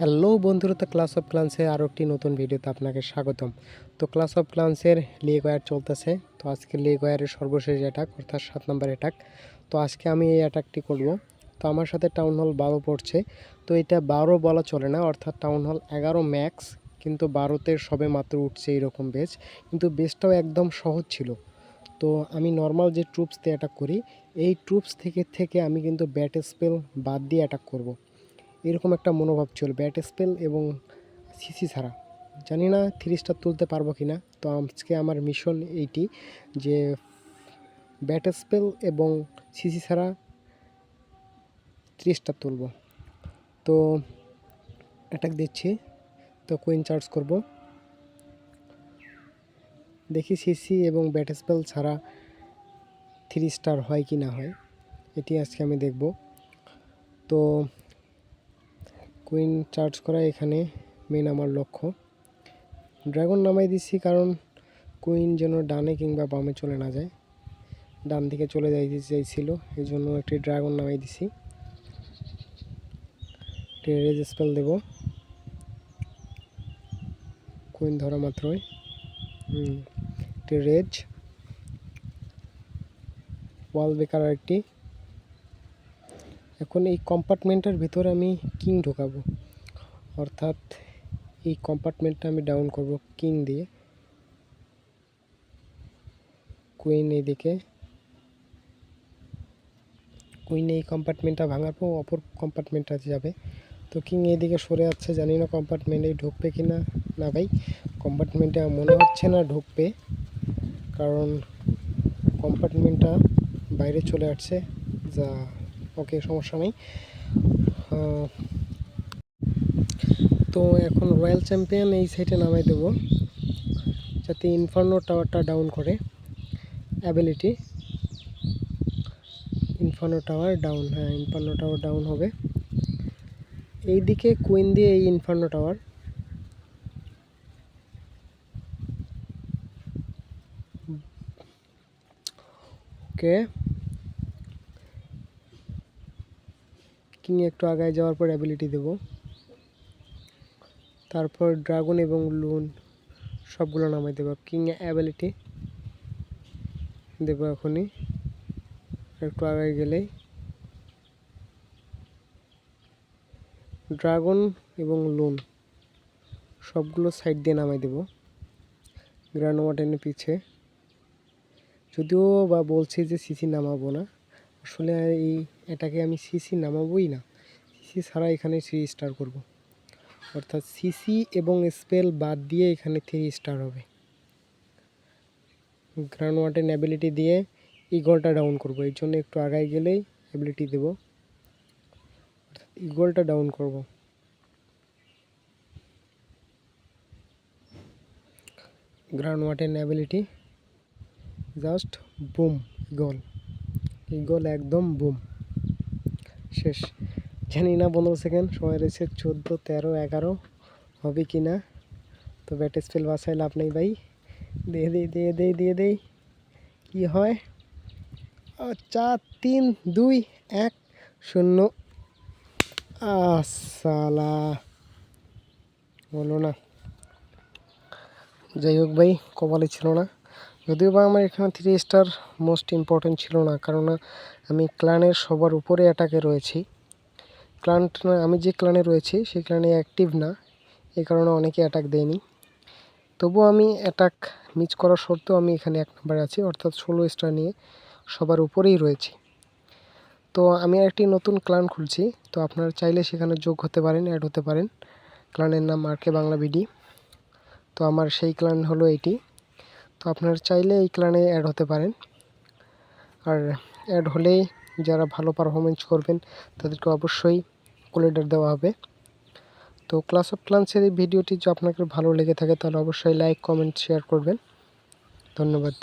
Hello বন্ধুরা, তো class of ক্লান্সের আরও একটি নতুন ভিডিওতে আপনাকে স্বাগতম। তো ক্লাস অফ ক্লান্সের লিগ ওয়্যার চলতেছে। তো আজকে লিগ ওয়্যারের সর্বশেষ অ্যাটাক অর্থাৎ 7 নম্বর অ্যাটাক। তো আজকে আমি এই অ্যাটাকটি করব। তো আমার সাথে টাউন হল 12 পড়ছে। তো এটা 12 বলা চলে না, অর্থাৎ টাউন হল 11 ম্যাক্স, কিন্তু 12তে সবে মাত্র উঠছে এইরকম বেজ। কিন্তু বেজটাও একদম সহজ ছিল। তো আমি নর্মাল যে ট্রুপস দিয়ে অ্যাটাক করি, এই ট্রুপস থেকে আমি কিন্তু ব্যাট স্পেল বাদ দিয়ে অ্যাটাক করব। এরকম একটা মনোভাব ছিল ব্যাট স্পেল এবং সিসি ছাড়া। জানি না 3 স্টার তুলতে পারবো কি না। তো আজকে আমার মিশন এইটি যে ব্যাট স্পেল এবং সিসি ছাড়া 3 স্টার তুলব। তো অ্যাটাক দিচ্ছি। তো কুইন চার্জ করব, দেখি সিসি এবং ব্যাট স্পেল ছাড়া 3 স্টার হয় কি না হয়, এটি আজকে আমি দেখব। তো কুইন চার্জ করা এখানে মেন আমার লক্ষ্য। ড্রাগন নামাই দিচ্ছি কারণ কুইন যেন ডানে কিংবা বামে চলে না যায়, ডান দিকে চলে যাইতে চাইছিল, এই জন্য একটি ড্রাগন নামাই দিছি। একটি রেজ স্পেল দেব কুইন ধরা মাত্রই। একটি রেজ ওয়াল বেকার একটি। এখন এই কম্পার্টমেন্টের ভিতরে আমি কিং ঢোকাবো, অর্থাৎ এই কম্পার্টমেন্টটা আমি ডাউন করব কিং দিয়ে। কুইন এইদিকে, কুইন এই কম্পার্টমেন্টটা ভাঙার পর অপর কম্পার্টমেন্টটাতে যাবে। তো কিং এইদিকে সরে যাচ্ছে, জানি না কম্পার্টমেন্টে ঢুকবে কি না। না ভাই, কম্পার্টমেন্টে মনে হচ্ছে না ঢুকবে, কারণ কম্পার্টমেন্টটা বাইরে চলে আসছে। যা ওকে, সমস্যা নেই। তো এখন রয়্যাল চ্যাম্পিয়ন এই সাইডে নামাই দেব, যাতে ইনফার্নো টাওয়ারটা ডাউন করে। অ্যাবিলিটি ইনফার্নো টাওয়ার ডাউন, হ্যাঁ ইনফার্নো টাওয়ার ডাউন হবে। এই দিকে কুইন দিয়ে এই ইনফার্নো টাওয়ার। ওকে, কিং একটু আগায় যাওয়ার পর অ্যাবিলিটি দেব, তারপর ড্রাগন এবং লুন সবগুলো নামাই দেব। কিং অ্যাবিলিটি দেব এখনই, একটু আগায় গেলেই ড্রাগন এবং লুন সবগুলো সাইড দিয়ে নামাই দেব গ্র্যান্ড ওয়ার্ডেনের পিছে। যদিও বা বলছি যে সিসি নামাবো না, আসলে এই এটাকে আমি সিসি নামাবোই না, সিসি ছাড়া এখানে 3 স্টার করব, অর্থাৎ সিসি এবং স্পেল বাদ দিয়ে এখানে 3 স্টার হবে। গ্র্যান্ড ওয়ার্ডেন অ্যাবিলিটি দিয়ে ইগলটা ডাউন করব, এর জন্য একটু আগায় গেলেই অ্যাবিলিটি দেব, অর্থাৎ ইগলটা ডাউন করব। Grand warden ability just broom, eagle, eagle একদম বুম, শেষ। জানি না 15 সেকেন্ড সময় রয়েছে, 14, 13, 11 হবে কি না। তো ব্যাট স্পেল বাসায় লাভ নেই ভাই, দিয়ে দেই কি হয়। 4, 3, 2, 1, 0। সালা বলো না, যাই হোক ভাই, কপালে ছিল না। যদিও বা আমার এখানে 3 স্টার মোস্ট ইম্পর্টেন্ট ছিল না, কারণ আমি ক্লানের সবার উপরে অ্যাটাকে রয়েছি। আমি যে ক্লানে রয়েছি সেই ক্লানে অ্যাক্টিভ না, এই কারণে অনেকে অ্যাটাক দেয়নি। তবুও আমি অ্যাটাক মিস করার সত্ত্বেও আমি এখানে 1 নম্বরে আছি, অর্থাৎ 16 স্টার নিয়ে সবার উপরেই রয়েছি। তো আমি একটি নতুন ক্লান খুলছি, তো আপনারা চাইলে সেখানে যোগ হতে পারেন, অ্যাড হতে পারেন। ক্লানের নাম আরকে বাংলা বিডি। তো আমার সেই ক্লান হলো এটি। তো আপনারা চাইলে এই ক্লানে অ্যাড হতে পারেন, আর অ্যাড হলেই যারা ভালো পারফরমেন্স করবেন তাদেরকে অবশ্যই কোলেডার দেওয়া হবে। তো ক্লাস অফ ক্লান্সের এই ভিডিওটি যদি আপনাদের ভালো লেগে থাকে তাহলে অবশ্যই লাইক, কমেন্ট, শেয়ার করবেন। ধন্যবাদ।